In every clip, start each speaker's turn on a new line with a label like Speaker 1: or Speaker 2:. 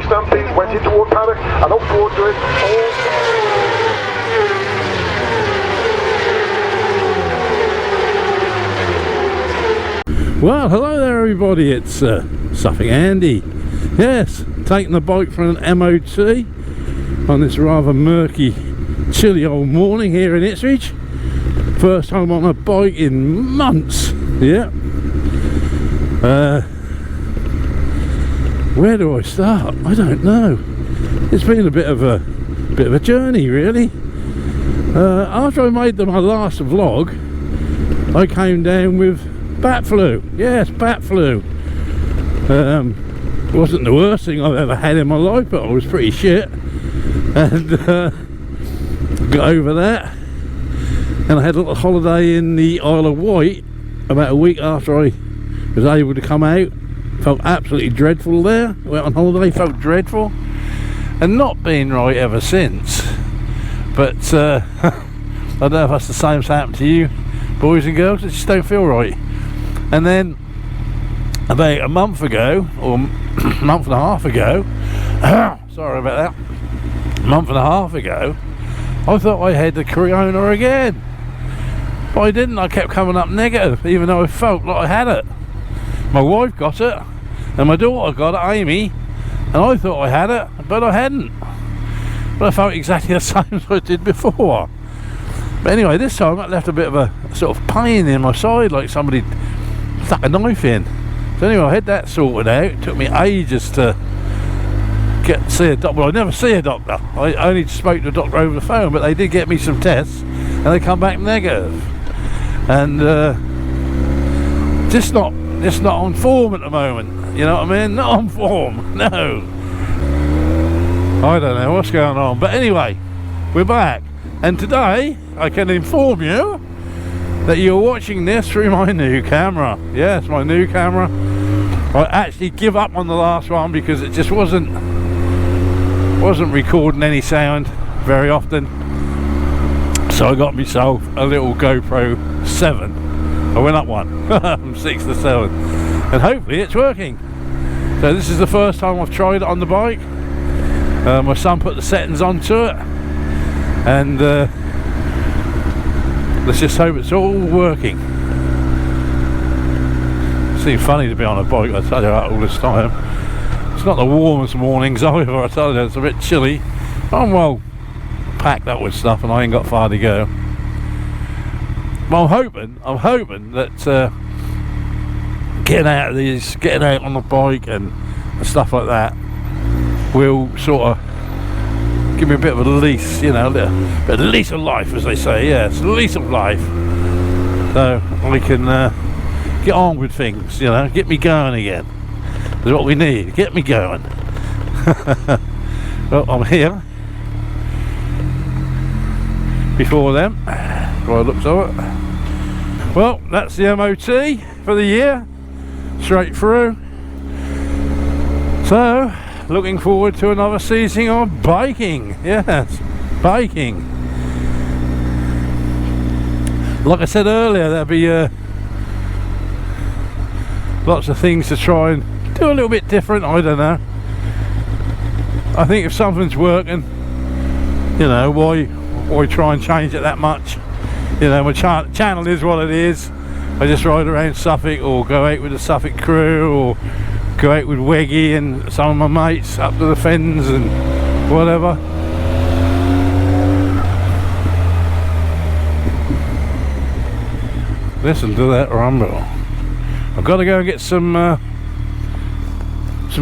Speaker 1: Stampede went in toward paddock and up towards it.
Speaker 2: Well, hello there everybody, it's Suffolk Andy. Yes, taking the bike for an MOT on this rather murky, chilly old morning here in Ipswich. First time on a bike in months. Yeah. Where do I start? I don't know. It's been a bit of a journey, really. After I made my last vlog, I came down with bat flu. Yes, bat flu. Wasn't the worst thing I've ever had in my life, but I was pretty shit, and got over that. And I had a little holiday in the Isle of Wight about a week after I was able to come out. Felt absolutely dreadful there. Went on holiday, felt dreadful, and not been right ever since. But I don't know if that's the same as happened to you, boys and girls. It just don't feel right. And then about a month ago, or a month and a half ago, sorry about that, a month and a half ago, I thought I had the corona again, but I didn't. I kept coming up negative, even though I felt like I had it. My wife got it, and my daughter got it, Amy, and I thought I had it, but I hadn't. But I felt exactly the same as I did before. But anyway, this time I left a bit of a sort of pain in my side, like somebody stuck a knife in. So anyway, I had that sorted out. It took me ages to see a doctor. Well, I never see a doctor. I only spoke to a doctor over the phone, but they did get me some tests, and they come back negative. And just not on form at the moment. You know what I mean? Not on form. No. I don't know what's going on. But anyway, we're back. And today, I can inform you that you're watching this through my new camera. Yes, my new camera. I actually give up on the last one because it just wasn't recording any sound very often. So I got myself a little GoPro 7. I went up one from 6 to 7, and hopefully it's working. So this is the first time I've tried it on the bike. My son put the settings onto it, and let's just hope it's all working. It seems funny to be on a bike, I tell you that all this time. It's not the warmest mornings either, I tell you. It's a bit chilly. I'm well packed up with stuff, and I ain't got far to go. But I'm hoping that getting out on the bike and stuff like that will sort of give me a bit of a lease, you know, a lease of life, as they say. Yes, a lease of life. So I can get on with things, you know, get me going again. That's what we need. Get me going. Well, I'm here. Before them, by the looks of it. Well, that's the MOT for the year, straight through. So, looking forward to another season of biking. Yes, biking. Like I said earlier, there'll be lots of things to try and do a little bit different. I don't know. I think if something's working, you know, why try and change it that much? You know, my channel is what it is. I just ride around Suffolk, or go out with the Suffolk crew, or go out with Weggy and some of my mates up to the fens and whatever. Listen to that rumble. I've got to go and get some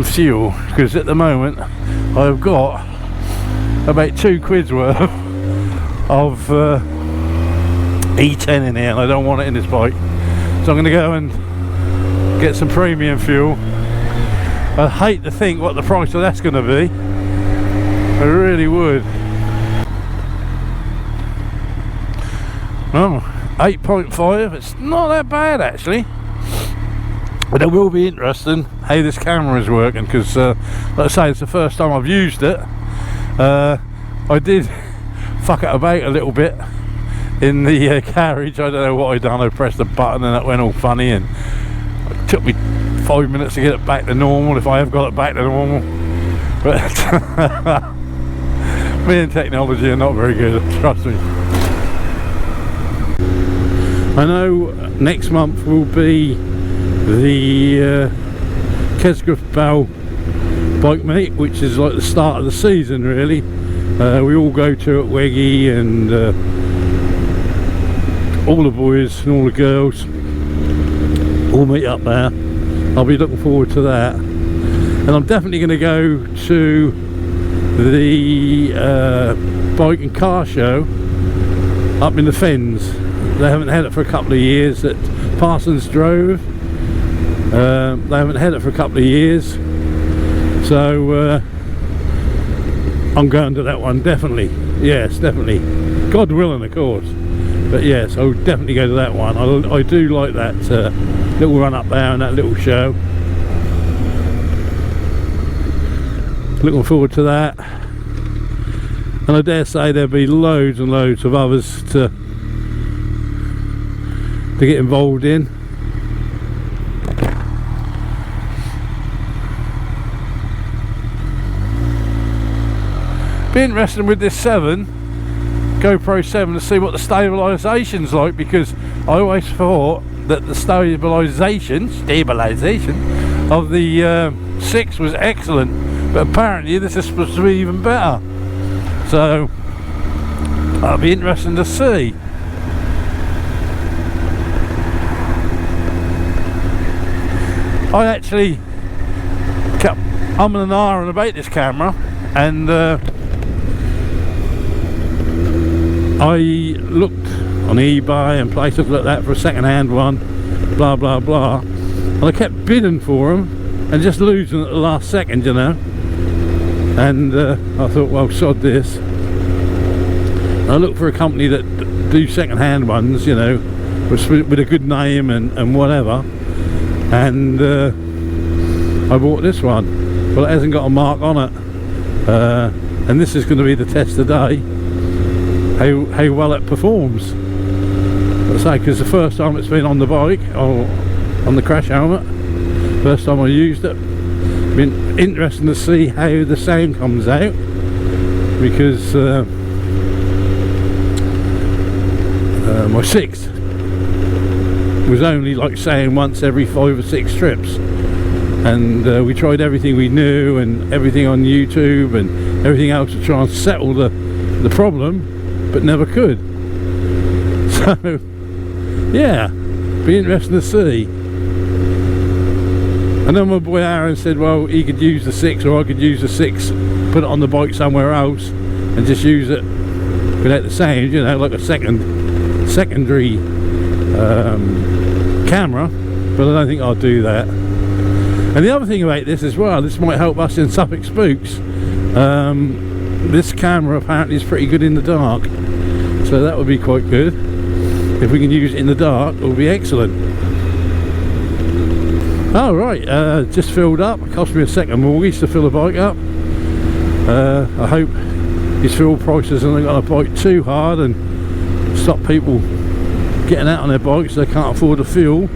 Speaker 2: fuel, because at the moment I've got about £2 worth of E10 in here, and I don't want it in this bike. So I'm going to go and get some premium fuel. I hate to think what the price of that's going to be. I really would. Oh, 8.5. It's not that bad actually. But it will be interesting how this camera is working, because like I say, it's the first time I've used it. I did fuck it about a little bit in the carriage. I don't know what I done. I pressed the button and it went all funny, and it took me 5 minutes to get it back to normal, if I have got it back to normal. But me and technology are not very good, trust me. I know next month will be the Kesgrove Bow bike meet, which is like the start of the season really. We all go to it, Weggy and all the boys and all the girls all meet up there. I'll be looking forward to that, and I'm definitely going to go to the bike and car show up in the Fens. They haven't had it for a couple of years at Parsons Drove. They haven't had it for a couple of years, so I'm going to that one, definitely. Yes, definitely, God willing, of course. But yes, I'll definitely go to that one. I do like that little run up there and that little show. Looking forward to that, and I dare say there'll be loads and loads of others to get involved in. Be interesting with this GoPro 7 to see what the stabilisation's like, because I always thought that the stabilisation of the 6 was excellent, but apparently this is supposed to be even better, so that'll be interesting to see. I actually kept umming and ahhing about this camera, and I looked on eBay and places like that for a second-hand one, blah blah blah, and I kept bidding for them and just losing at the last second, you know. And I thought, well, sod this. I looked for a company that do second-hand ones, you know, with a good name and whatever, and I bought this one. Well, it hasn't got a mark on it, and this is going to be the test today, how well it performs. I say, because the first time it's been on the bike, or on the crash helmet, first time I used it. Been interesting to see how the sound comes out, because my 6 was only like saying once every 5 or 6 trips, and we tried everything we knew and everything on YouTube and everything else to try and settle the problem, but never could. So yeah, be interesting to see. And then my boy Aaron said, well, he could use the 6, or I could use the 6, put it on the bike somewhere else and just use it without the sound, you know, like a secondary camera, but I don't think I'll do that. And the other thing about this as well, this might help us in Suffolk Spooks, this camera apparently is pretty good in the dark, so that would be quite good. If we can use it in the dark, it will be excellent. Oh right, just filled up. It cost me a second mortgage to fill the bike up. I hope these fuel prices aren't going to bite too hard and stop people getting out on their bikes so they can't afford the fuel.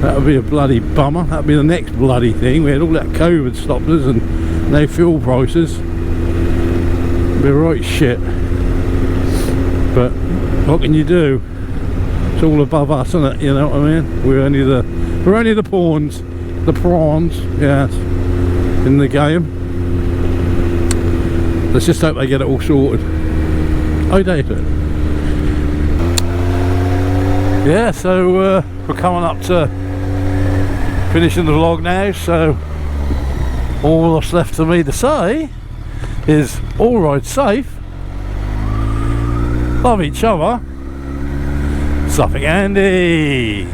Speaker 2: That would be a bloody bummer. That would be the next bloody thing. We had all that COVID stopped us and no fuel prices. It'd be right shit. But what can you do? It's all above us, isn't it? You know what I mean? We're only the pawns, the prawns, yes, in the game. Let's just hope they get it all sorted. I doubt it. Yeah, so we're coming up to finishing the vlog now, so all that's left for me to say is all ride safe, love each other, Suffolk Andy.